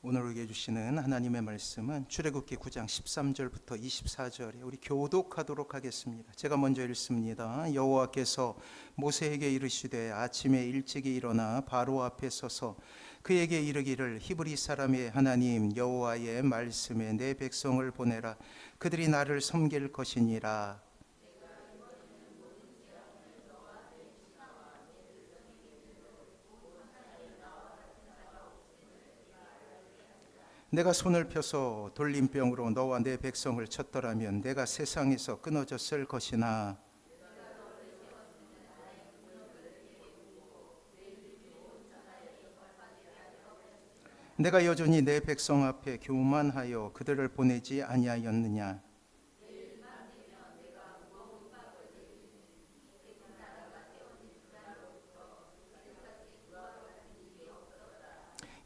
오늘 우리에게 주시는 하나님의 말씀은 출애굽기 9장 13절부터 24절에 우리 교독하도록 하겠습니다. 제가 먼저 읽습니다. 여호와께서 모세에게 이르시되 아침에 일찍이 일어나 바로 앞에 서서 그에게 이르기를 히브리 사람의 하나님 여호와의 말씀에 내 백성을 보내라. 그들이 나를 섬길 것이니라. 내가 손을 펴서 돌림병으로 너와 내 백성을 쳤더라면 내가 세상에서 끊어졌을 것이나 내가 여전히 내 백성 앞에 교만하여 그들을 보내지 아니하였느냐.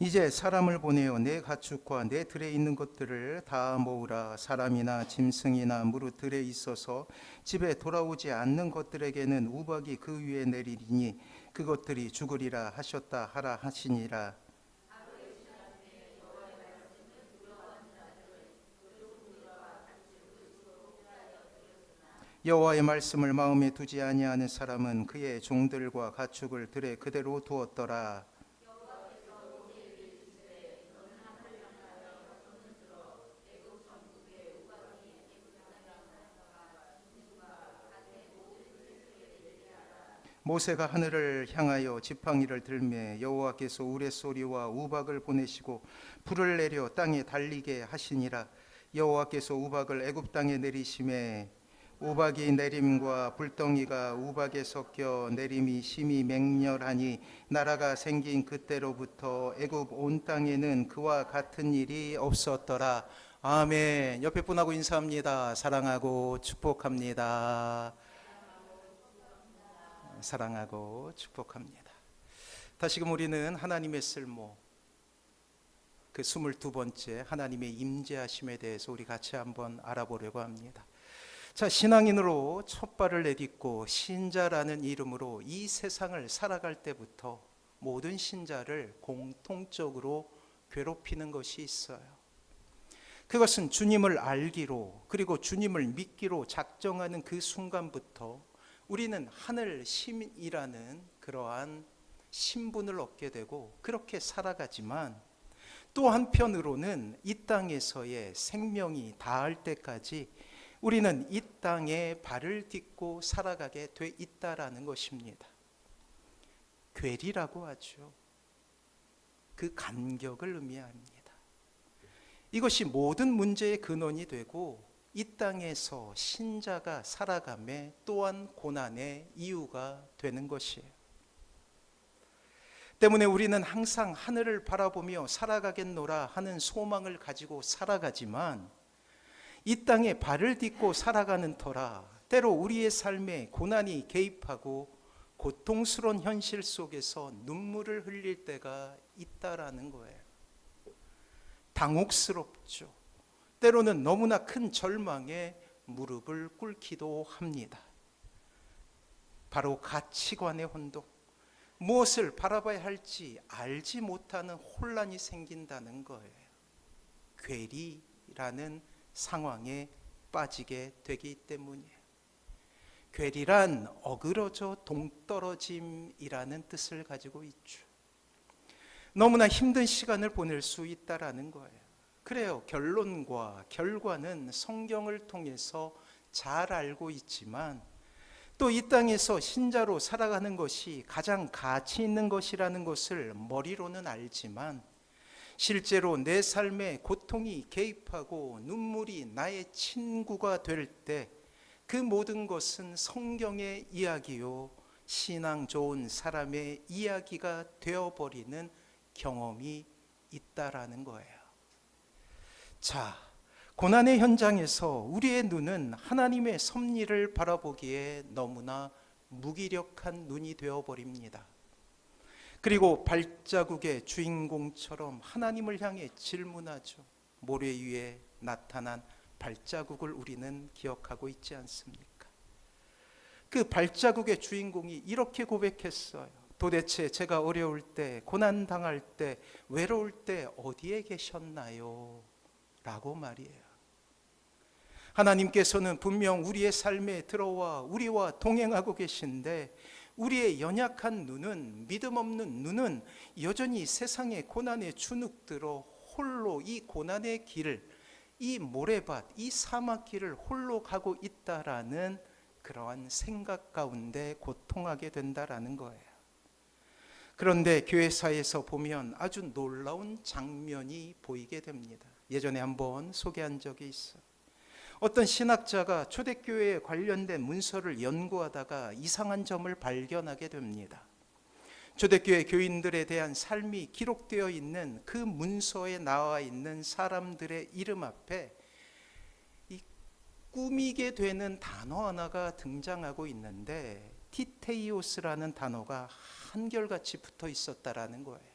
이제 사람을 보내어 내 가축과 내 들에 있는 것들을 다 모으라. 사람이나 짐승이나 무릇 들에 있어서 집에 돌아오지 않는 것들에게는 우박이 그 위에 내리리니 그것들이 죽으리라 하셨다 하라 하시니라. 여호와의 말씀을 마음에 두지 아니하는 사람은 그의 종들과 가축을 들에 그대로 두었더라. 모세가 하늘을 향하여 지팡이를 들매 여호와께서 우레소리와 우박을 보내시고 불을 내려 땅에 달리게 하시니라. 여호와께서 우박을 애굽 땅에 내리심에 우박이 내림과 불덩이가 우박에 섞여 내림이 심히 맹렬하니 나라가 생긴 그때로부터 애굽 온 땅에는 그와 같은 일이 없었더라. 아멘. 옆에 분하고 인사합니다. 사랑하고 축복합니다. 사랑하고 축복합니다. 다시금 우리는 하나님의 쓸모, 그 22번째 하나님의 임재하심에 대해서 우리 같이 한번 알아보려고 합니다. 자, 신앙인으로 첫 발을 내딛고 신자라는 이름으로 이 세상을 살아갈 때부터 모든 신자를 공통적으로 괴롭히는 것이 있어요. 그것은 주님을 알기로 그리고 주님을 믿기로 작정하는 그 순간부터 우리는 하늘 시민이라는 그러한 신분을 얻게 되고 그렇게 살아가지만 또 한편으로는 이 땅에서의 생명이 닿을 때까지 우리는 이 땅에 발을 딛고 살아가게 돼 있다라는 것입니다. 괴리라고 하죠. 그 간격을 의미합니다. 이것이 모든 문제의 근원이 되고 이 땅에서 신자가 살아감에 또한 고난의 이유가 되는 것이에요. 때문에 우리는 항상 하늘을 바라보며 살아가겠노라 하는 소망을 가지고 살아가지만 이 땅에 발을 딛고 살아가는 터라 때로 우리의 삶에 고난이 개입하고 고통스러운 현실 속에서 눈물을 흘릴 때가 있다라는 거예요. 당혹스럽죠. 때로는 너무나 큰 절망에 무릎을 꿇기도 합니다. 바로 가치관의 혼동, 무엇을 바라봐야 할지 알지 못하는 혼란이 생긴다는 거예요. 괴리라는 상황에 빠지게 되기 때문이에요. 괴리란 어그러져 동떨어짐이라는 뜻을 가지고 있죠. 너무나 힘든 시간을 보낼 수 있다라는 거예요. 그래요. 결론과 결과는 성경을 통해서 잘 알고 있지만 또 이 땅에서 신자로 살아가는 것이 가장 가치 있는 것이라는 것을 머리로는 알지만 실제로 내 삶에 고통이 개입하고 눈물이 나의 친구가 될 때 그 모든 것은 성경의 이야기요 신앙 좋은 사람의 이야기가 되어버리는 경험이 있다라는 거예요. 자, 고난의 현장에서 우리의 눈은 하나님의 섭리를 바라보기에 너무나 무기력한 눈이 되어버립니다. 그리고 발자국의 주인공처럼 하나님을 향해 질문하죠. 모래 위에 나타난 발자국을 우리는 기억하고 있지 않습니까? 그 발자국의 주인공이 이렇게 고백했어요. 도대체 제가 어려울 때, 고난당할 때, 외로울 때 어디에 계셨나요? 라고 말이에요. 하나님께서는 분명 우리의 삶에 들어와 우리와 동행하고 계신데, 우리의 연약한 눈은, 믿음 없는 눈은 여전히 세상의 고난에 주눅들어 홀로 이 고난의 길을, 이 모래밭, 이 사막길을 홀로 가고 있다라는 그러한 생각 가운데 고통하게 된다라는 거예요. 그런데 교회사에서 보면 아주 놀라운 장면이 보이게 됩니다. 예전에 한번 소개한 적이 있어요. 어떤 신학자가 초대교회에 관련된 문서를 연구하다가 이상한 점을 발견하게 됩니다. 초대교회 교인들에 대한 삶이 기록되어 있는 그 문서에 나와 있는 사람들의 이름 앞에 이 꾸미게 되는 단어 하나가 등장하고 있는데, 티테이오스라는 단어가 한결같이 붙어 있었다라는 거예요.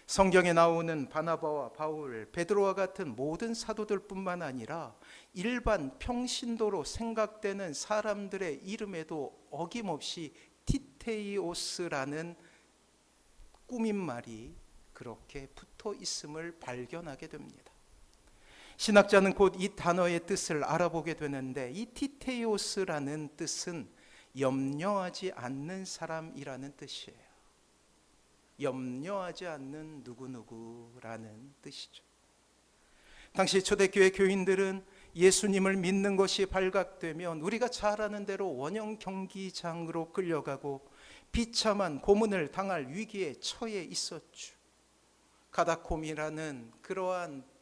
성경에 나오는 바나바와 바울, 베드로와 같은 모든 사도들뿐만 아니라 일반 평신도로 생각되는 사람들의 이름에도 어김없이 티테이오스라는 꾸민말이 그렇게 붙어 있음을 발견하게 됩니다. 신학자는 곧 이 단어의 뜻을 알아보게 되는데, 이 티테이오스라는 뜻은 염려하지 않는 사람이라는 뜻이에요. 염려하지 않는 누구누구라는 뜻이죠. 당시 초대교회 교인들은 예수님을 믿는 것이 발각되면 우리가 잘 아는 대로 원형 경기장으로 끌려가고 비참한 고문을 당할 위기에 처해 있었죠. 가다콤이라는 그러한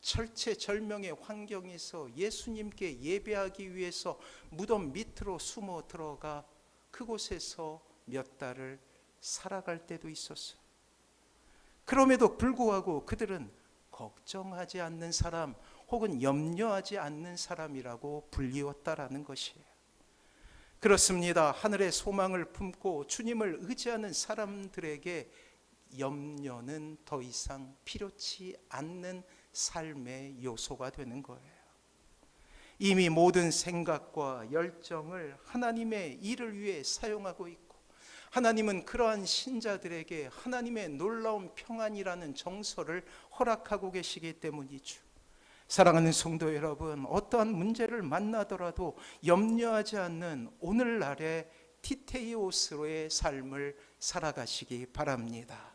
철체절명의 환경에서 예수님께 예배하기 위해서 무덤 밑으로 숨어 들어가 그곳에서 몇 달을 살아갈 때도 있었어요. 그럼에도 불구하고 그들은 걱정하지 않는 사람, 혹은 염려하지 않는 사람이라고 불리웠다라는 것이에요. 그렇습니다. 하늘의 소망을 품고 주님을 의지하는 사람들에게 염려는 더 이상 필요치 않는 삶의 요소가 되는 거예요. 이미 모든 생각과 열정을 하나님의 일을 위해 사용하고 있고, 하나님은 그러한 신자들에게 하나님의 놀라운 평안이라는 정서를 허락하고 계시기 때문이죠. 사랑하는 성도 여러분, 어떠한 문제를 만나더라도 염려하지 않는 오늘날의 티테이오스로의 삶을 살아가시기 바랍니다.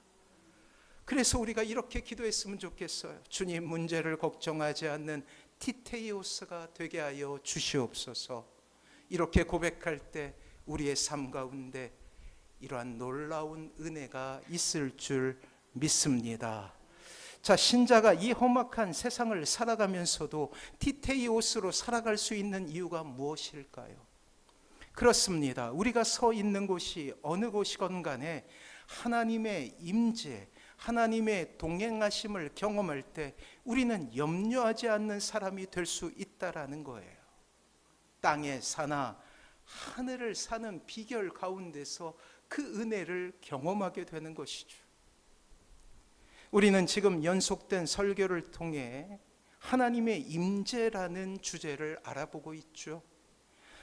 그래서 우리가 이렇게 기도했으면 좋겠어요. 주님, 문제를 걱정하지 않는 티테이오스가 되게 하여 주시옵소서. 이렇게 고백할 때 우리의 삶 가운데 이러한 놀라운 은혜가 있을 줄 믿습니다. 자, 신자가 이 험악한 세상을 살아가면서도 티테이오스로 살아갈 수 있는 이유가 무엇일까요? 그렇습니다. 우리가 서 있는 곳이 어느 곳이건 간에 하나님의 임재, 하나님의 동행하심을 경험할 때 우리는 염려하지 않는 사람이 될 수 있다라는 거예요. 땅에 사나 하늘을 사는 비결 가운데서 그 은혜를 경험하게 되는 것이죠. 우리는 지금 연속된 설교를 통해 하나님의 임재라는 주제를 알아보고 있죠.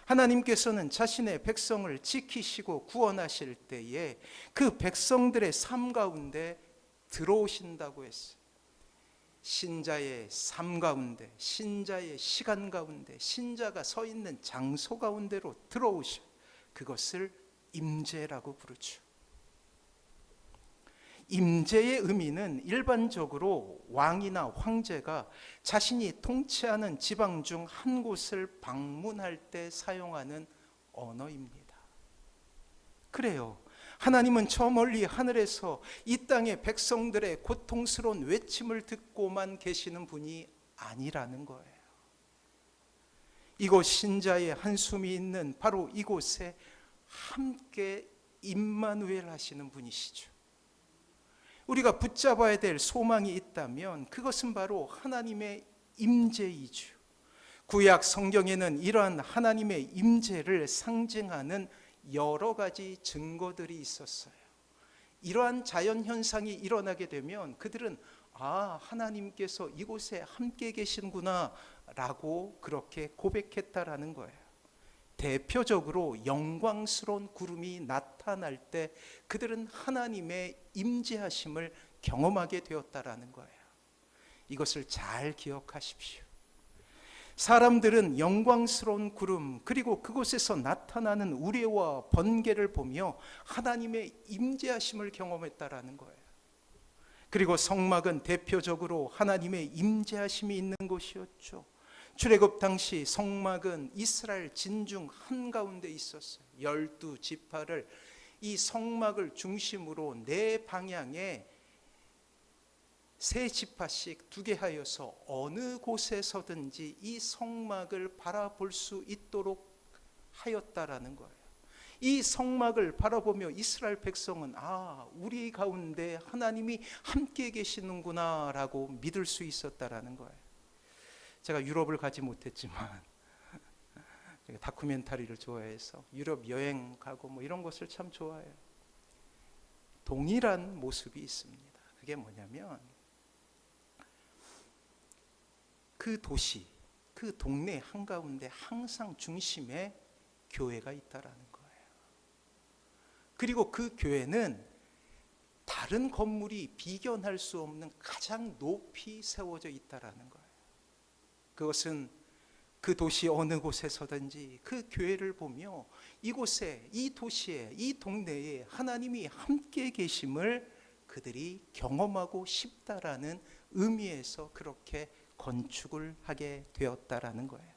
하나님께서는 자신의 백성을 지키시고 구원하실 때에 그 백성들의 삶 가운데 들어오신다고 했어요. 신자의 삶 가운데, 신자의 시간 가운데, 신자가 서 있는 장소 가운데로 들어오셔. 그것을 임재라고 부르죠. 임재의 의미는 일반적으로 왕이나 황제가 자신이 통치하는 지방 중 한 곳을 방문할 때 사용하는 언어입니다. 그래요. 하나님은 저 멀리 하늘에서 이 땅의 백성들의 고통스러운 외침을 듣고만 계시는 분이 아니라는 거예요. 이곳 신자의 한숨이 있는 바로 이곳에 함께 임마누엘 하시는 분이시죠. 우리가 붙잡아야 될 소망이 있다면 그것은 바로 하나님의 임재이죠. 구약 성경에는 이러한 하나님의 임재를 상징하는 여러 가지 증거들이 있었어요. 이러한 자연현상이 일어나게 되면 그들은 하나님께서 이곳에 함께 계시는구나 라고 그렇게 고백했다라는 거예요. 대표적으로 영광스러운 구름이 나타날 때 그들은 하나님의 임재하심을 경험하게 되었다라는 거예요. 이것을 잘 기억하십시오. 사람들은 영광스러운 구름 그리고 그곳에서 나타나는 우레와 번개를 보며 하나님의 임재하심을 경험했다라는 거예요. 그리고 성막은 대표적으로 하나님의 임재하심이 있는 곳이었죠. 출애굽 당시 성막은 이스라엘 진중 한가운데 있었어요. 12지파를 이 성막을 중심으로 네 방향에 세 지파씩 두게 하여서 어느 곳에서든지 이 성막을 바라볼 수 있도록 하였다라는 거예요. 이 성막을 바라보며 이스라엘 백성은 우리 가운데 하나님이 함께 계시는구나 라고 믿을 수 있었다라는 거예요. 제가 유럽을 가지 못했지만 제가 다큐멘터리를 좋아해서 유럽 여행 가고 이런 것을 참 좋아해요. 동일한 모습이 있습니다. 그게 뭐냐면 그 도시, 그 동네 한가운데 항상 중심에 교회가 있다라는 거예요. 그리고 그 교회는 다른 건물이 비견할 수 없는 가장 높이 세워져 있다라는 거예요. 그것은 그 도시 어느 곳에서든지 그 교회를 보며 이곳에, 이 도시에, 이 동네에 하나님이 함께 계심을 그들이 경험하고 싶다라는 의미에서 그렇게 건축을 하게 되었다라는 거예요.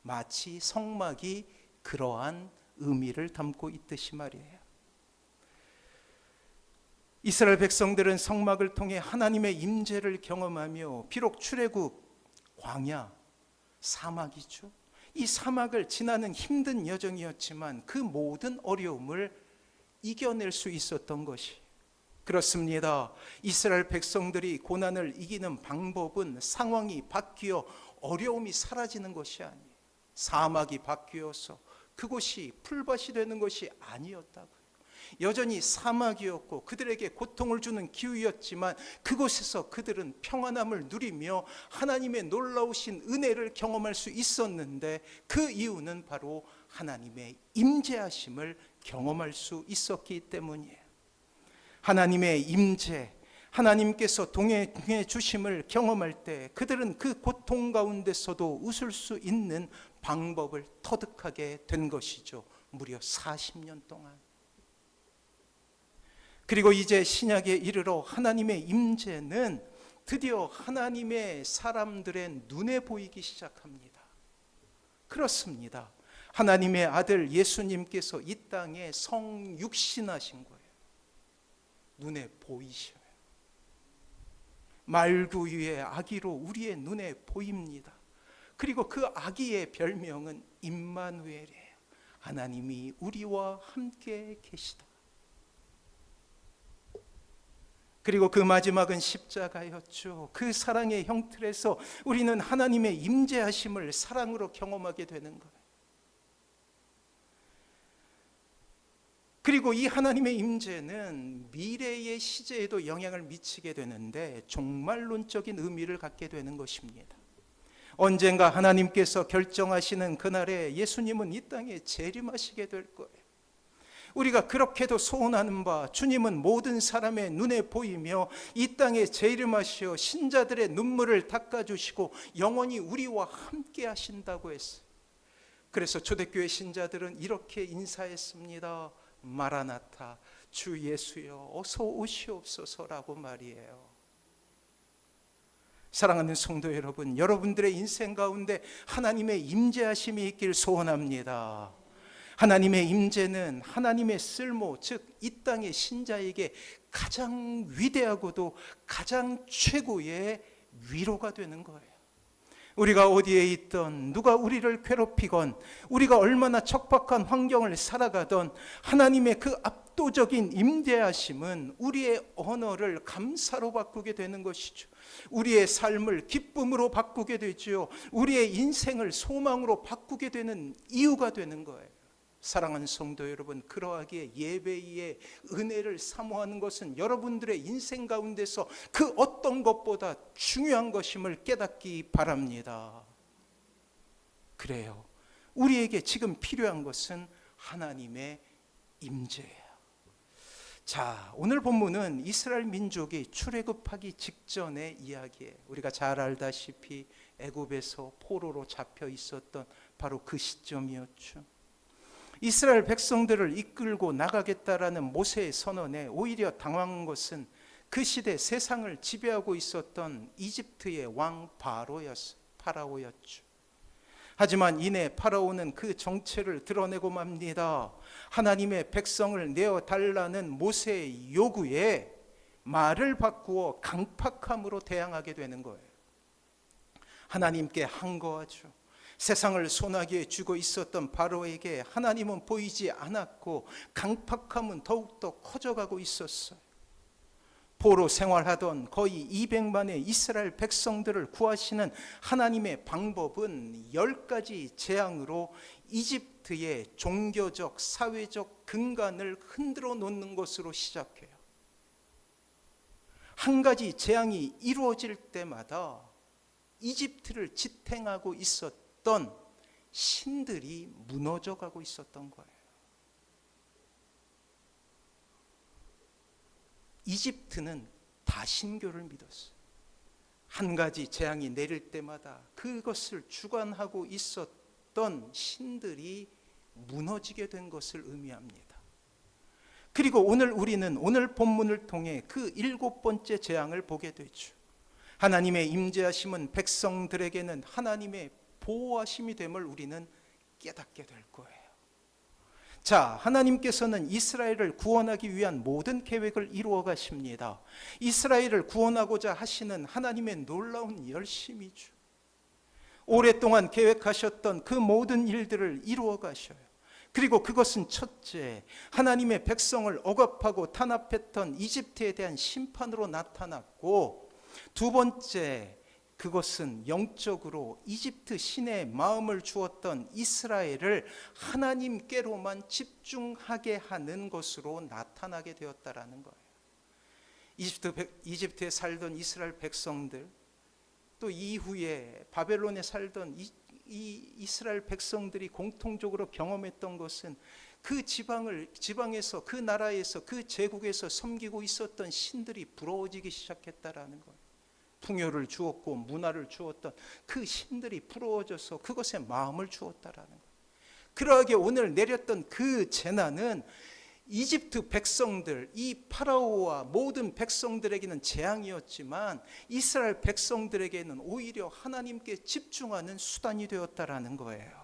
마치 성막이 그러한 의미를 담고 있듯이 말이에요. 이스라엘 백성들은 성막을 통해 하나님의 임재를 경험하며 비록 출애굽, 광야, 사막이죠. 이 사막을 지나는 힘든 여정이었지만 그 모든 어려움을 이겨낼 수 있었던 것이, 그렇습니다. 이스라엘 백성들이 고난을 이기는 방법은 상황이 바뀌어 어려움이 사라지는 것이 아니에요. 사막이 바뀌어서 그곳이 풀밭이 되는 것이 아니었다고요. 여전히 사막이었고 그들에게 고통을 주는 기후였지만 그곳에서 그들은 평안함을 누리며 하나님의 놀라우신 은혜를 경험할 수 있었는데, 그 이유는 바로 하나님의 임재하심을 경험할 수 있었기 때문이에요. 하나님의 임재, 하나님께서 동행해 주심을 경험할 때 그들은 그 고통 가운데서도 웃을 수 있는 방법을 터득하게 된 것이죠. 무려 40년 동안. 그리고 이제 신약에 이르러 하나님의 임재는 드디어 하나님의 사람들의 눈에 보이기 시작합니다. 그렇습니다. 하나님의 아들 예수님께서 이 땅에 성육신하신 거예요. 눈에 보이셔요. 말구 위에 아기로 우리의 눈에 보입니다. 그리고 그 아기의 별명은 임마누엘이에요. 하나님이 우리와 함께 계시다. 그리고 그 마지막은 십자가였죠. 그 사랑의 형틀에서 우리는 하나님의 임재하심을 사랑으로 경험하게 되는 거예요. 그리고 이 하나님의 임재는 미래의 시제에도 영향을 미치게 되는데 종말론적인 의미를 갖게 되는 것입니다. 언젠가 하나님께서 결정하시는 그날에 예수님은 이 땅에 재림하시게 될 거예요. 우리가 그렇게도 소원하는 바, 주님은 모든 사람의 눈에 보이며 이 땅에 재림하시어 신자들의 눈물을 닦아주시고 영원히 우리와 함께 하신다고 했어요. 그래서 초대교회 신자들은 이렇게 인사했습니다. 마라나타, 주 예수여 어서 오시옵소서라고 말이에요. 사랑하는 성도 여러분, 여러분들의 인생 가운데 하나님의 임재하심이 있길 소원합니다. 하나님의 임재는 하나님의 쓸모, 즉 이 땅의 신자에게 가장 위대하고도 가장 최고의 위로가 되는 거예요. 우리가 어디에 있던, 누가 우리를 괴롭히건, 우리가 얼마나 척박한 환경을 살아가던 하나님의 그 압도적인 임재하심은 우리의 언어를 감사로 바꾸게 되는 것이죠. 우리의 삶을 기쁨으로 바꾸게 되죠. 우리의 인생을 소망으로 바꾸게 되는 이유가 되는 거예요. 사랑하는 성도 여러분, 그러하기에 예배의 은혜를 사모하는 것은 여러분들의 인생 가운데서 그 어떤 것보다 중요한 것임을 깨닫기 바랍니다. 그래요, 우리에게 지금 필요한 것은 하나님의 임재예요. 자, 오늘 본문은 이스라엘 민족이 출애굽하기 직전의 이야기예요. 우리가 잘 알다시피 애굽에서 포로로 잡혀 있었던 바로 그 시점이었죠. 이스라엘 백성들을 이끌고 나가겠다라는 모세의 선언에 오히려 당황한 것은 그 시대 세상을 지배하고 있었던 이집트의 왕 파라오였죠. 하지만 이내 파라오는 그 정체를 드러내고 맙니다. 하나님의 백성을 내어달라는 모세의 요구에 말을 바꾸어 강팍함으로 대항하게 되는 거예요. 하나님께 항거하죠. 세상을 소나기에 쥐고 있었던 바로에게 하나님은 보이지 않았고 강팍함은 더욱더 커져가고 있었어요. 포로 생활하던 거의 200만의 이스라엘 백성들을 구하시는 하나님의 방법은 10가지 재앙으로 이집트의 종교적, 사회적 근간을 흔들어 놓는 것으로 시작해요. 한 가지 재앙이 이루어질 때마다 이집트를 지탱하고 있었던 신들이 무너져 가고 있었던 거예요. 이집트는 다신교를 믿었어요. 한 가지 재앙이 내릴 때마다 그것을 주관하고 있었던 신들이 무너지게 된 것을 의미합니다. 그리고 오늘 우리는 오늘 본문을 통해 그 7번째 재앙을 보게 되죠. 하나님의 임재하심은 백성들에게는 하나님의 보호하심이 됨을 우리는 깨닫게 될 거예요. 자, 하나님께서는 이스라엘을 구원하기 위한 모든 계획을 이루어 가십니다. 이스라엘을 구원하고자 하시는 하나님의 놀라운 열심이죠. 오랫동안 계획하셨던 그 모든 일들을 이루어 가셔요. 그리고 그것은 첫째, 하나님의 백성을 억압하고 탄압했던 이집트에 대한 심판으로 나타났고, 두 번째, 그것은 영적으로 이집트 신의 마음을 주었던 이스라엘을 하나님께로만 집중하게 하는 것으로 나타나게 되었다라는 거예요. 이집트에 살던 이스라엘 백성들, 또 이후에 바벨론에 살던 이 이스라엘 백성들이 공통적으로 경험했던 것은 그 지방에서, 그 나라에서, 그 제국에서 섬기고 있었던 신들이 부러워지기 시작했다라는 거예요. 풍요를 주었고 문화를 주었던 그 신들이 부러워져서 그것에 마음을 주었다라는 거예요. 그러하게 오늘 내렸던 그 재난은 이집트 백성들, 이 파라오와 모든 백성들에게는 재앙이었지만 이스라엘 백성들에게는 오히려 하나님께 집중하는 수단이 되었다라는 거예요.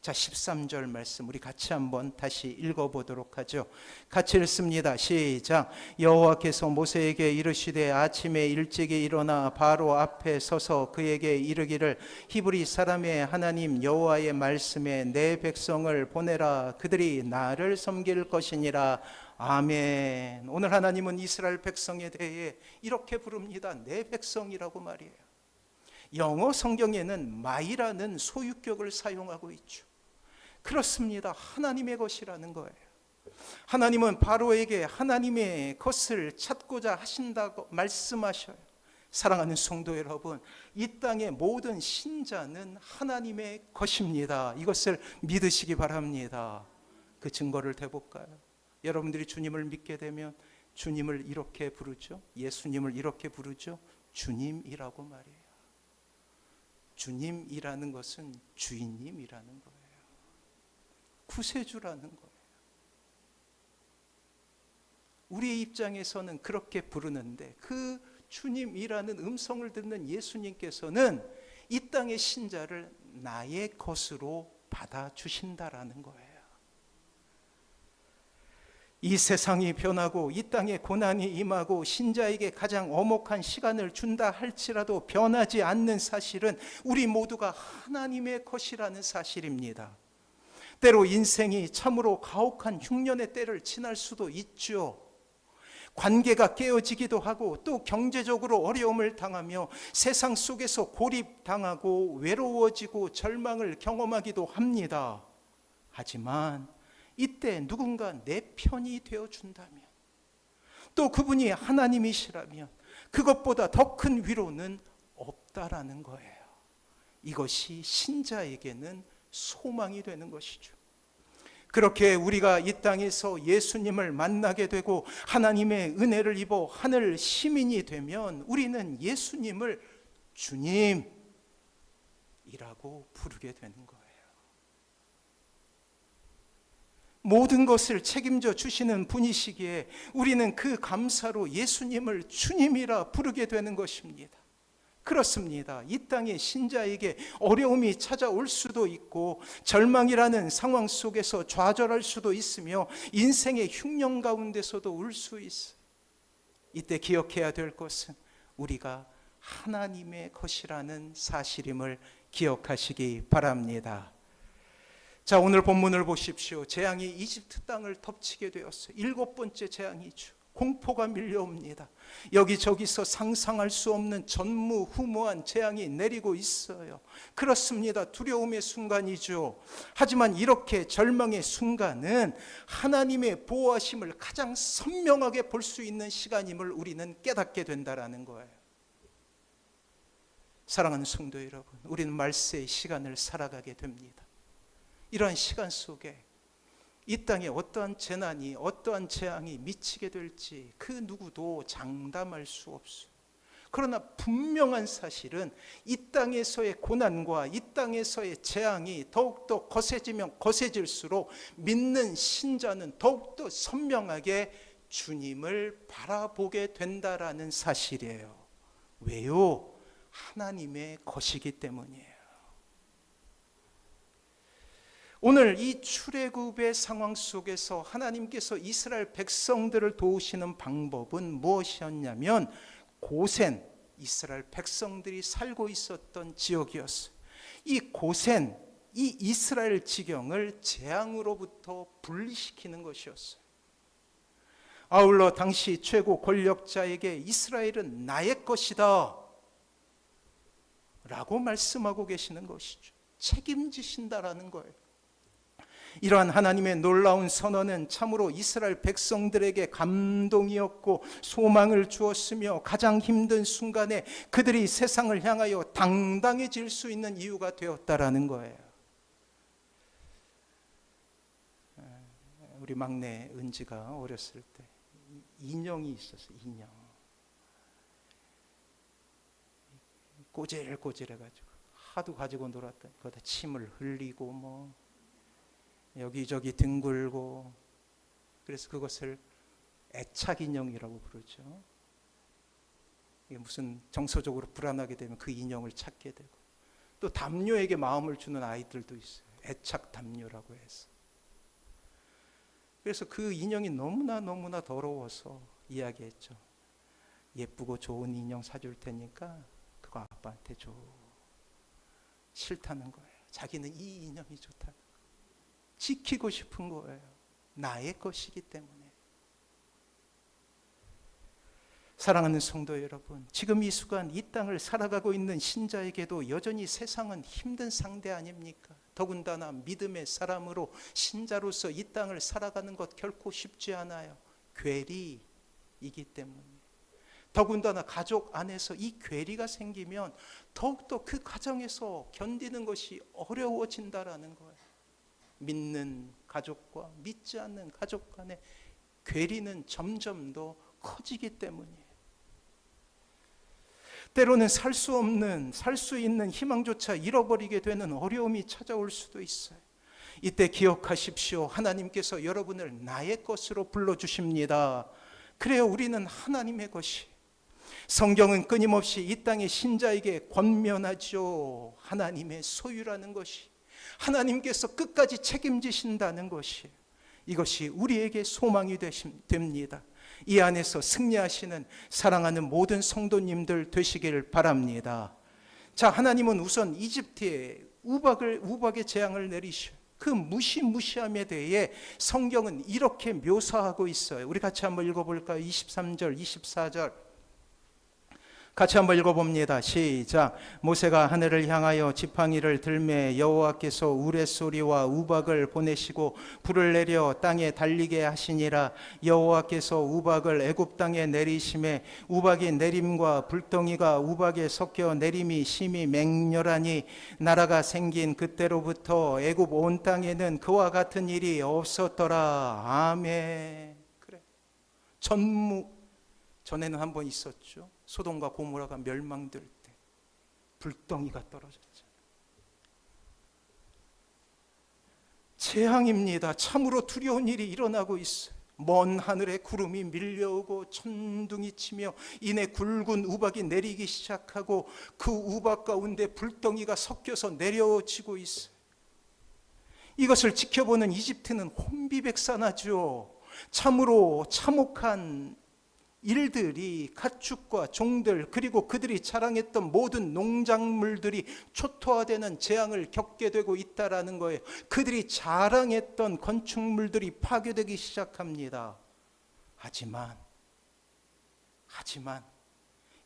자, 13절 말씀 우리 같이 한번 다시 읽어보도록 하죠. 같이 읽습니다. 시작. 여호와께서 모세에게 이르시되 아침에 일찍이 일어나 바로 앞에 서서 그에게 이르기를 히브리 사람의 하나님 여호와의 말씀에 내 백성을 보내라. 그들이 나를 섬길 것이니라. 아멘. 오늘 하나님은 이스라엘 백성에 대해 이렇게 부릅니다. 내 백성이라고 말이에요. 영어 성경에는 마이라는 소유격을 사용하고 있죠. 그렇습니다. 하나님의 것이라는 거예요. 하나님은 바로에게 하나님의 것을 찾고자 하신다고 말씀하셔요. 사랑하는 성도 여러분, 이 땅의 모든 신자는 하나님의 것입니다. 이것을 믿으시기 바랍니다. 그 증거를 대볼까요? 여러분들이 주님을 믿게 되면 주님을 이렇게 부르죠. 예수님을 이렇게 부르죠. 주님이라고 말이에요. 주님이라는 것은 주인님이라는 거예요. 구세주라는 거예요. 우리의 입장에서는 그렇게 부르는데 그 주님이라는 음성을 듣는 예수님께서는 이 땅의 신자를 나의 것으로 받아주신다라는 거예요. 이 세상이 변하고 이 땅에 고난이 임하고 신자에게 가장 엄혹한 시간을 준다 할지라도 변하지 않는 사실은 우리 모두가 하나님의 것이라는 사실입니다. 때로 인생이 참으로 가혹한 흉년의 때를 지날 수도 있죠. 관계가 깨어지기도 하고 또 경제적으로 어려움을 당하며 세상 속에서 고립당하고 외로워지고 절망을 경험하기도 합니다. 하지만 이때 누군가 내 편이 되어준다면, 또 그분이 하나님이시라면 그것보다 더 큰 위로는 없다라는 거예요. 이것이 신자에게는 소망이 되는 것이죠. 그렇게 우리가 이 땅에서 예수님을 만나게 되고 하나님의 은혜를 입어 하늘 시민이 되면 우리는 예수님을 주님이라고 부르게 되는 거예요. 모든 것을 책임져 주시는 분이시기에 우리는 그 감사로 예수님을 주님이라 부르게 되는 것입니다. 그렇습니다. 이 땅의 신자에게 어려움이 찾아올 수도 있고 절망이라는 상황 속에서 좌절할 수도 있으며 인생의 흉년 가운데서도 울 수 있어요. 이때 기억해야 될 것은 우리가 하나님의 것이라는 사실임을 기억하시기 바랍니다. 자, 오늘 본문을 보십시오. 재앙이 이집트 땅을 덮치게 되었어요. 7번째 재앙이죠. 공포가 밀려옵니다. 여기저기서 상상할 수 없는 전무후무한 재앙이 내리고 있어요. 그렇습니다. 두려움의 순간이죠. 하지만 이렇게 절망의 순간은 하나님의 보호하심을 가장 선명하게 볼 수 있는 시간임을 우리는 깨닫게 된다는 거예요. 사랑하는 성도 여러분, 우리는 말세의 시간을 살아가게 됩니다. 이러한 시간 속에 이 땅에 어떠한 재난이, 어떠한 재앙이 미치게 될지 그 누구도 장담할 수 없어요. 그러나 분명한 사실은 이 땅에서의 고난과 이 땅에서의 재앙이 더욱더 거세지면 거세질수록 믿는 신자는 더욱더 선명하게 주님을 바라보게 된다라는 사실이에요. 왜요? 하나님의 것이기 때문이에요. 오늘 이 출애굽의 상황 속에서 하나님께서 이스라엘 백성들을 도우시는 방법은 무엇이었냐면 고센, 이스라엘 백성들이 살고 있었던 지역이었어요. 이 고센, 이 이스라엘 지경을 재앙으로부터 분리시키는 것이었어요. 아울러 당시 최고 권력자에게 이스라엘은 나의 것이다 라고 말씀하고 계시는 것이죠. 책임지신다라는 거예요. 이러한 하나님의 놀라운 선언은 참으로 이스라엘 백성들에게 감동이었고 소망을 주었으며 가장 힘든 순간에 그들이 세상을 향하여 당당해질 수 있는 이유가 되었다라는 거예요. 우리 막내 은지가 어렸을 때 인형이 있었어요. 인형. 꼬질꼬질해가지고 하도 가지고 놀았더니 거기다 침을 흘리고 뭐 여기저기 뒹굴고, 그래서 그것을 애착 인형이라고 부르죠. 이게 무슨 정서적으로 불안하게 되면 그 인형을 찾게 되고, 또 담요에게 마음을 주는 아이들도 있어요. 애착 담요라고 해서. 그래서 그 인형이 너무나 더러워서 이야기했죠. 예쁘고 좋은 인형 사줄 테니까 그거 아빠한테 줘. 싫다는 거예요. 자기는 이 인형이 좋다는 거예요. 지키고 싶은 거예요. 나의 것이기 때문에. 사랑하는 성도 여러분, 지금 이 순간 이 땅을 살아가고 있는 신자에게도 여전히 세상은 힘든 상대 아닙니까? 더군다나 믿음의 사람으로 신자로서 이 땅을 살아가는 것 결코 쉽지 않아요. 괴리이기 때문에. 더군다나 가족 안에서 이 괴리가 생기면 더욱더 그 가정에서 견디는 것이 어려워진다라는 거예요. 믿는 가족과 믿지 않는 가족 간의 괴리는 점점 더 커지기 때문이에요. 때로는 살 수 있는 희망조차 잃어버리게 되는 어려움이 찾아올 수도 있어요. 이때 기억하십시오. 하나님께서 여러분을 나의 것으로 불러주십니다. 그래요, 우리는 하나님의 것이. 성경은 끊임없이 이 땅의 신자에게 권면하죠. 하나님의 소유라는 것이, 하나님께서 끝까지 책임지신다는 것이, 이것이 우리에게 소망이 됩니다. 이 안에서 승리하시는 사랑하는 모든 성도님들 되시길 바랍니다. 자, 하나님은 우선 이집트에 우박의 재앙을 내리셔. 그 무시무시함에 대해 성경은 이렇게 묘사하고 있어요. 우리 같이 한번 읽어볼까요? 23절, 24절 같이 한번 읽어봅니다. 시작. 모세가 하늘을 향하여 지팡이를 들매 여호와께서 우레소리와 우박을 보내시고 불을 내려 땅에 달리게 하시니라. 여호와께서 우박을 애굽 땅에 내리심에 우박이 내림과 불덩이가 우박에 섞여 내림이 심히 맹렬하니 나라가 생긴 그때로부터 애굽 온 땅에는 그와 같은 일이 없었더라. 아멘. 그래. 전에는 한 번 있었죠. 소돔과 고모라가 멸망될 때 불덩이가 떨어졌잖아요. 재앙입니다. 참으로 두려운 일이 일어나고 있어요. 먼 하늘에 구름이 밀려오고 천둥이 치며 이내 굵은 우박이 내리기 시작하고 그 우박 가운데 불덩이가 섞여서 내려지고 있어요. 이것을 지켜보는 이집트는 혼비백산하죠. 참으로 참혹한 일들이 가축과 종들 그리고 그들이 자랑했던 모든 농작물들이 초토화되는 재앙을 겪게 되고 있다라는 거예요. 그들이 자랑했던 건축물들이 파괴되기 시작합니다. 하지만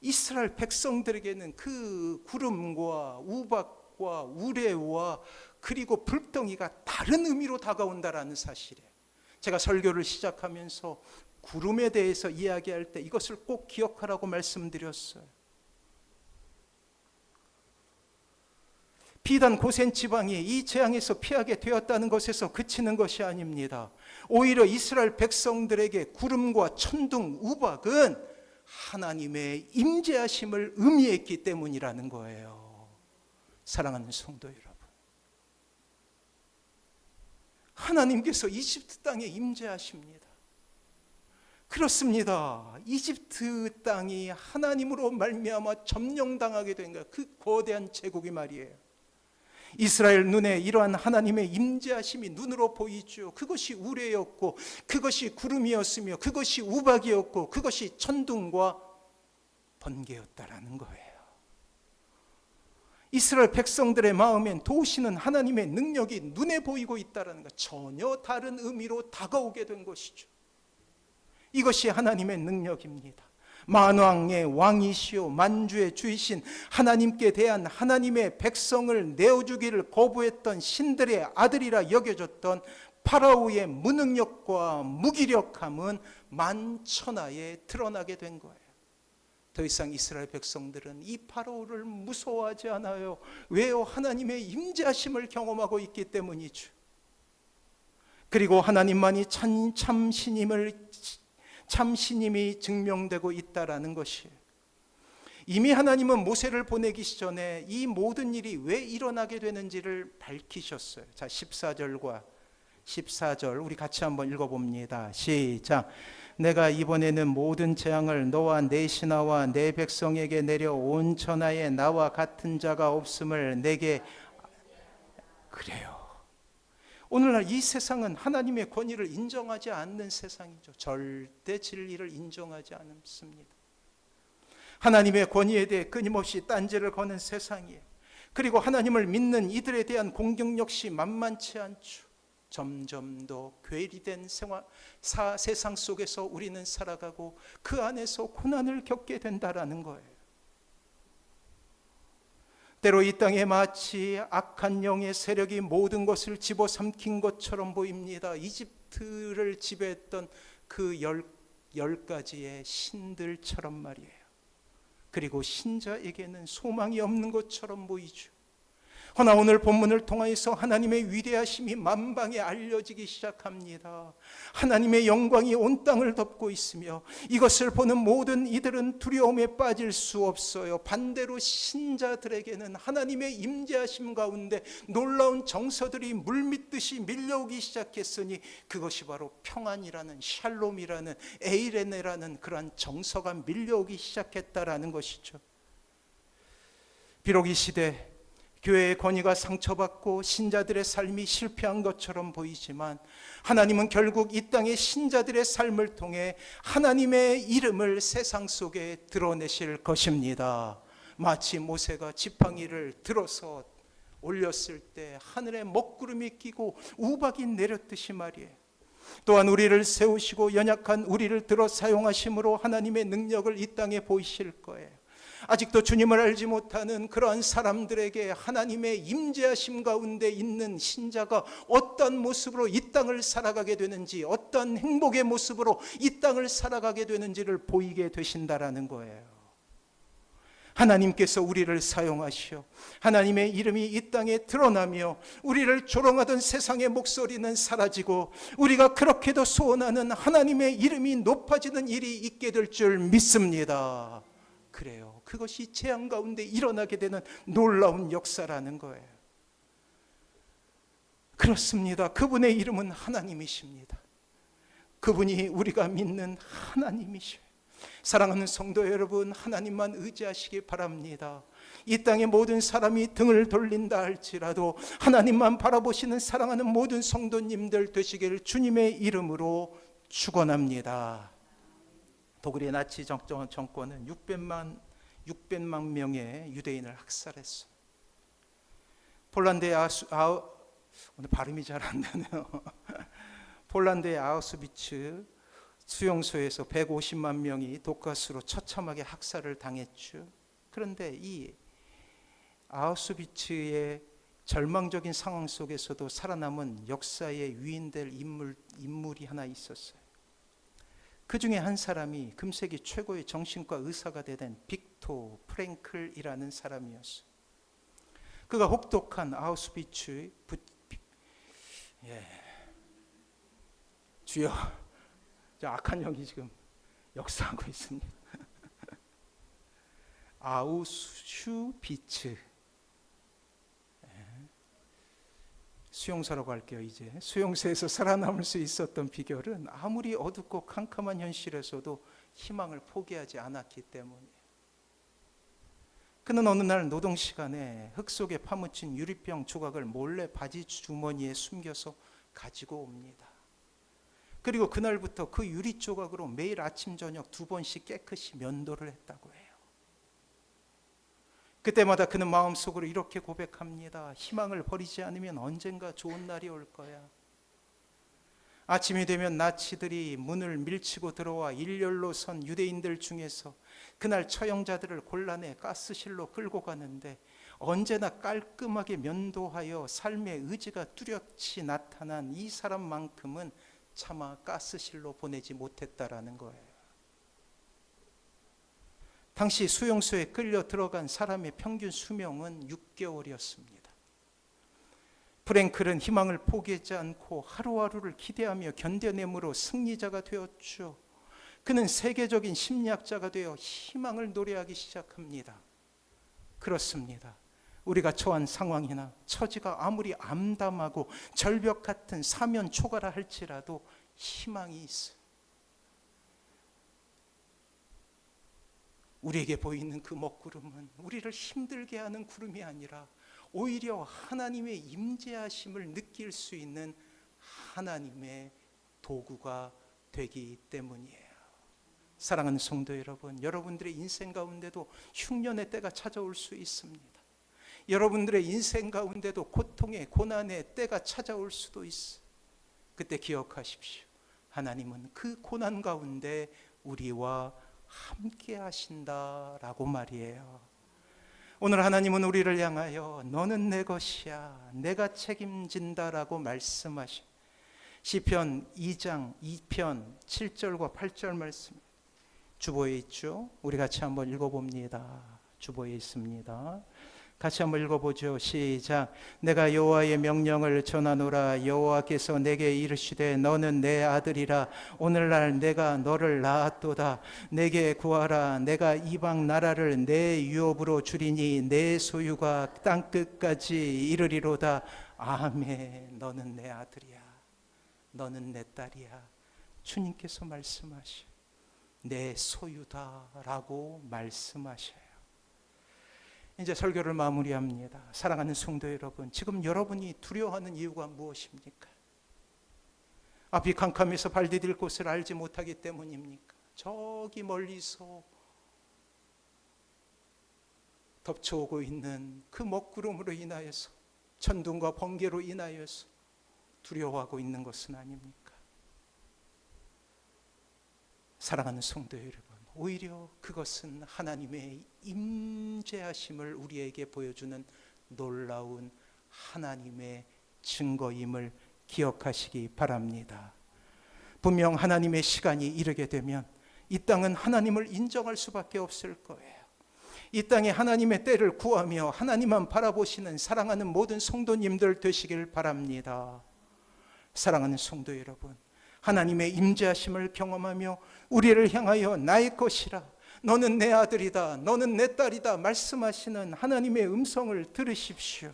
이스라엘 백성들에게는 그 구름과 우박과 우레와 그리고 불덩이가 다른 의미로 다가온다라는 사실이에요. 제가 설교를 시작하면서 구름에 대해서 이야기할 때 이것을 꼭 기억하라고 말씀드렸어요. 비단 고센 지방이 이 재앙에서 피하게 되었다는 것에서 그치는 것이 아닙니다. 오히려 이스라엘 백성들에게 구름과 천둥, 우박은 하나님의 임재하심을 의미했기 때문이라는 거예요. 사랑하는 성도 여러분, 하나님께서 이집트 땅에 임재하십니다. 그렇습니다. 이집트 땅이 하나님으로 말미암아 점령당하게 된 거예요. 그 거대한 제국이 말이에요. 이스라엘 눈에 이러한 하나님의 임재하심이 눈으로 보이죠. 그것이 우레였고 그것이 구름이었으며 그것이 우박이었고 그것이 천둥과 번개였다라는 거예요. 이스라엘 백성들의 마음엔 도우시는 하나님의 능력이 눈에 보이고 있다는 것, 전혀 다른 의미로 다가오게 된 것이죠. 이것이 하나님의 능력입니다. 만왕의 왕이시오 만주의 주이신 하나님께 대한 하나님의 백성을 내어주기를 거부했던 신들의 아들이라 여겨졌던 파라오의 무능력과 무기력함은 만천하에 드러나게 된 거예요. 더 이상 이스라엘 백성들은 이 파라오를 무서워하지 않아요. 왜요? 하나님의 임재하심을 경험하고 있기 때문이죠. 그리고 하나님만이 참신임이 증명되고 있다라는 것이에요. 이미 하나님은 모세를 보내기 전에 이 모든 일이 왜 일어나게 되는지를 밝히셨어요. 자, 14절 우리 같이 한번 읽어봅니다. 시작. 내가 이번에는 모든 재앙을 너와 내 신하와 내 백성에게 내려 온 천하에 나와 같은 자가 없음을 내게. 그래요. 오늘날 이 세상은 하나님의 권위를 인정하지 않는 세상이죠. 절대 진리를 인정하지 않습니다. 하나님의 권위에 대해 끊임없이 딴지를 거는 세상이에요. 그리고 하나님을 믿는 이들에 대한 공격 역시 만만치 않죠. 점점 더 괴리된 세상 속에서 우리는 살아가고 그 안에서 고난을 겪게 된다라는 거예요. 때로 이 땅에 마치 악한 영의 세력이 모든 것을 집어삼킨 것처럼 보입니다. 이집트를 지배했던 그 열 가지의 신들처럼 말이에요. 그리고 신자에게는 소망이 없는 것처럼 보이죠. 그러나 오늘 본문을 통해서 하나님의 위대하심이 만방에 알려지기 시작합니다. 하나님의 영광이 온 땅을 덮고 있으며 이것을 보는 모든 이들은 두려움에 빠질 수 없어요. 반대로 신자들에게는 하나님의 임재하심 가운데 놀라운 정서들이 물밀듯이 밀려오기 시작했으니 그것이 바로 평안이라는, 샬롬이라는, 에이레네라는 그러한 정서가 밀려오기 시작했다라는 것이죠. 비록 이 시대 교회의 권위가 상처받고 신자들의 삶이 실패한 것처럼 보이지만 하나님은 결국 이 땅의 신자들의 삶을 통해 하나님의 이름을 세상 속에 드러내실 것입니다. 마치 모세가 지팡이를 들어서 올렸을 때 하늘에 먹구름이 끼고 우박이 내렸듯이 말이에요. 또한 우리를 세우시고 연약한 우리를 들어 사용하심으로 하나님의 능력을 이 땅에 보이실 거예요. 아직도 주님을 알지 못하는 그러한 사람들에게 하나님의 임재하심 가운데 있는 신자가 어떤 모습으로 이 땅을 살아가게 되는지, 어떤 행복의 모습으로 이 땅을 살아가게 되는지를 보이게 되신다라는 거예요. 하나님께서 우리를 사용하시어 하나님의 이름이 이 땅에 드러나며 우리를 조롱하던 세상의 목소리는 사라지고 우리가 그렇게도 소원하는 하나님의 이름이 높아지는 일이 있게 될 줄 믿습니다. 그래요. 그것이 재앙 가운데 일어나게 되는 놀라운 역사라는 거예요. 그렇습니다. 그분의 이름은 하나님이십니다. 그분이 우리가 믿는 하나님이셔요. 사랑하는 성도 여러분, 하나님만 의지하시기 바랍니다. 이 땅의 모든 사람이 등을 돌린다 할지라도 하나님만 바라보시는 사랑하는 모든 성도님들 되시길 주님의 이름으로 축원합니다. 독일의 나치 정권은 600만 명의 유대인을 학살했어요. 폴란드의 오늘 발음이 잘 안 되네요. 폴란드의 아우슈비츠 수용소에서 150만 명이 독가스로 처참하게 학살을 당했죠. 그런데 이 아우슈비츠의 절망적인 상황 속에서도 살아남은 역사의 위인될 인물이 하나 있었어요. 그 중에 한 사람이 금세기 최고의 정신과 의사가 된 빅토 프랭클이라는 사람이었어요. 그가 혹독한 아우슈비츠의 주여, 저 악한 영이 지금 역사하고 있습니다. 아우슈비츠 수용소라고 할게요. 이제 수용소에서 살아남을 수 있었던 비결은 아무리 어둡고 캄캄한 현실에서도 희망을 포기하지 않았기 때문이에요. 그는 어느 날 노동 시간에 흙 속에 파묻힌 유리병 조각을 몰래 바지 주머니에 숨겨서 가지고 옵니다. 그리고 그날부터 그 유리 조각으로 매일 아침 저녁 2번씩 깨끗이 면도를 했다고 해요. 그때마다 그는 마음속으로 이렇게 고백합니다. 희망을 버리지 않으면 언젠가 좋은 날이 올 거야. 아침이 되면 나치들이 문을 밀치고 들어와 일렬로 선 유대인들 중에서 그날 처형자들을 곤란해 가스실로 끌고 가는데 언제나 깔끔하게 면도하여 삶의 의지가 뚜렷이 나타난 이 사람만큼은 차마 가스실로 보내지 못했다라는 거예요. 당시 수용소에 끌려 들어간 사람의 평균 수명은 6개월이었습니다. 프랭클은 희망을 포기하지 않고 하루하루를 기대하며 견뎌내므로 승리자가 되었죠. 그는 세계적인 심리학자가 되어 희망을 노래하기 시작합니다. 그렇습니다. 우리가 처한 상황이나 처지가 아무리 암담하고 절벽 같은 사면 초가라 할지라도 희망이 있어요. 우리에게 보이는 그 먹구름은 우리를 힘들게 하는 구름이 아니라 오히려 하나님의 임재하심을 느낄 수 있는 하나님의 도구가 되기 때문이에요. 사랑하는 성도 여러분, 여러분들의 인생 가운데도 흉년의 때가 찾아올 수 있습니다. 여러분들의 인생 가운데도 고통의 고난의 때가 찾아올 수도 있어요. 그때 기억하십시오. 하나님은 그 고난 가운데 우리와 함께 하신다라고 말이에요. 오늘 하나님은 우리를 향하여 너는 내 것이야, 내가 책임진다라고 말씀하신 시편 2장 2편 7절과 8절 말씀 주보에 있죠. 우리 같이 한번 읽어봅니다. 주보에 있습니다. 같이 한번 읽어보죠. 시작. 내가 여호와의 명령을 전하노라. 여호와께서 내게 이르시되 너는 내 아들이라. 오늘날 내가 너를 낳았도다. 내게 구하라. 내가 이방 나라를 내 유업으로 주리니 내 소유가 땅끝까지 이르리로다. 아멘. 너는 내 아들이야. 너는 내 딸이야. 주님께서 말씀하셔. 내 소유다라고 말씀하셔요. 이제 설교를 마무리합니다. 사랑하는 성도 여러분, 지금 여러분이 두려워하는 이유가 무엇입니까? 앞이 캄캄해서 발 디딜 곳을 알지 못하기 때문입니까? 저기 멀리서 덮쳐오고 있는 그 먹구름으로 인하여서, 천둥과 번개로 인하여서 두려워하고 있는 것은 아닙니까? 사랑하는 성도 여러분, 오히려 그것은 하나님의 임재하심을 우리에게 보여주는 놀라운 하나님의 증거임을 기억하시기 바랍니다. 분명 하나님의 시간이 이르게 되면 이 땅은 하나님을 인정할 수밖에 없을 거예요. 이 땅에 하나님의 때를 구하며 하나님만 바라보시는 사랑하는 모든 성도님들 되시길 바랍니다. 사랑하는 성도 여러분, 하나님의 임재하심을 경험하며 우리를 향하여 나의 것이라, 너는 내 아들이다, 너는 내 딸이다 말씀하시는 하나님의 음성을 들으십시오.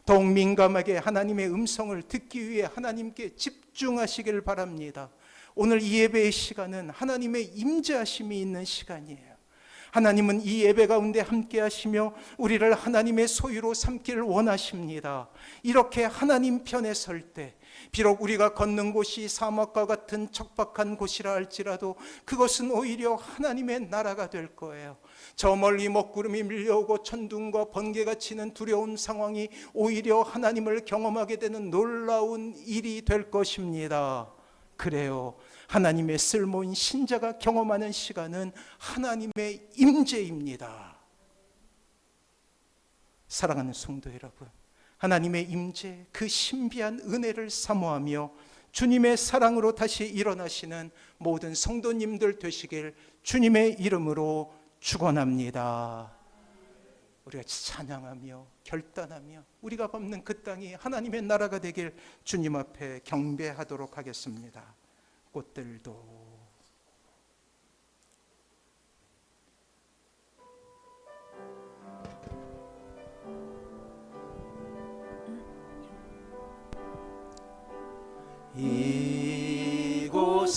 더욱 민감하게 하나님의 음성을 듣기 위해 하나님께 집중하시길 바랍니다. 오늘 이 예배의 시간은 하나님의 임재하심이 있는 시간이에요. 하나님은 이 예배 가운데 함께 하시며 우리를 하나님의 소유로 삼기를 원하십니다. 이렇게 하나님 편에 설 때 비록 우리가 걷는 곳이 사막과 같은 척박한 곳이라 할지라도 그것은 오히려 하나님의 나라가 될 거예요. 저 멀리 먹구름이 밀려오고 천둥과 번개가 치는 두려운 상황이 오히려 하나님을 경험하게 되는 놀라운 일이 될 것입니다. 그래요, 하나님의 쓸모인 신자가 경험하는 시간은 하나님의 임재입니다. 사랑하는 성도 여러분, 하나님의 임재, 그 신비한 은혜를 사모하며 주님의 사랑으로 다시 일어나시는 모든 성도님들 되시길 주님의 이름으로 축원합니다. 우리가 찬양하며 결단하며 우리가 밟는 그 땅이 하나님의 나라가 되길 주님 앞에 경배하도록 하겠습니다. 꽃들도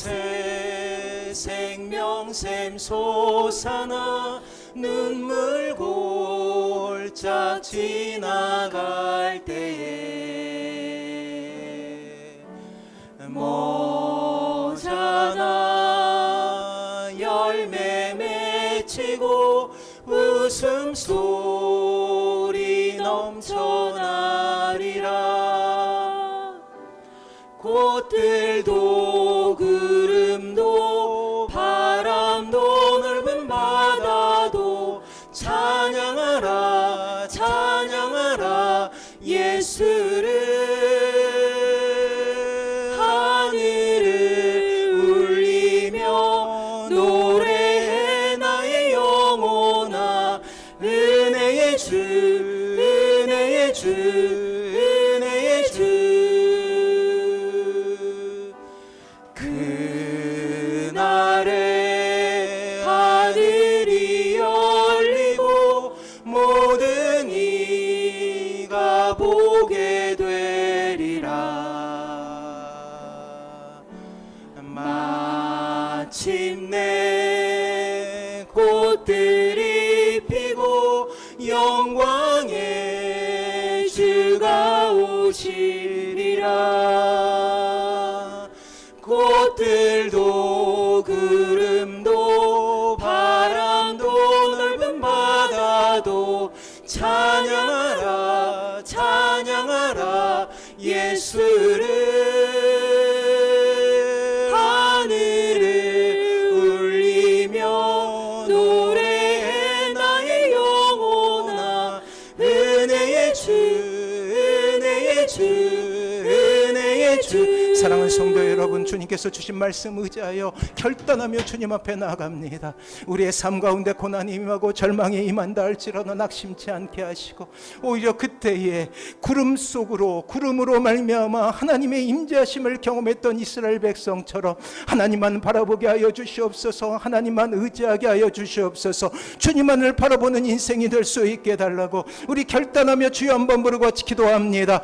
이곳에 생명샘 솟아나 눈물 골짝 지나갈 때에 모자나 열매 맺히고 웃음소리 넘쳐나리라. 꽃들도 구름도 바람도 넓은 바다도 찬양하라 찬양하라 예수를. 하늘을 울리며 노래해 나의 영혼아. 은혜의 주 은혜의 주 은혜의 주. 그날에 하늘이 열리고 모든 이가 보게 되리라. 마침내 꽃들이 피고 영광의 주가 오시리라. 꽃들도 구름도 바람도 넓은 바다도 찬양하라 찬양하라 예수를. 하늘을 울리며 노래해 나의 영혼아. 은혜의 주 은혜의 주 은혜의 주. 사랑하는 성도 여러분, 주님께서 주신 말씀 의지하여 결단하며 주님 앞에 나아갑니다. 우리의 삶 가운데 고난이 임하고 절망이 임한다 할지라도 낙심치 않게 하시고 오히려 그때에 구름 속으로 구름으로 말미암아 하나님의 임재하심을 경험했던 이스라엘 백성처럼 하나님만 바라보게 하여 주시옵소서. 하나님만 의지하게 하여 주시옵소서. 주님만을 바라보는 인생이 될 수 있게 해달라고 우리 결단하며 주여 한번 부르고 기도합니다.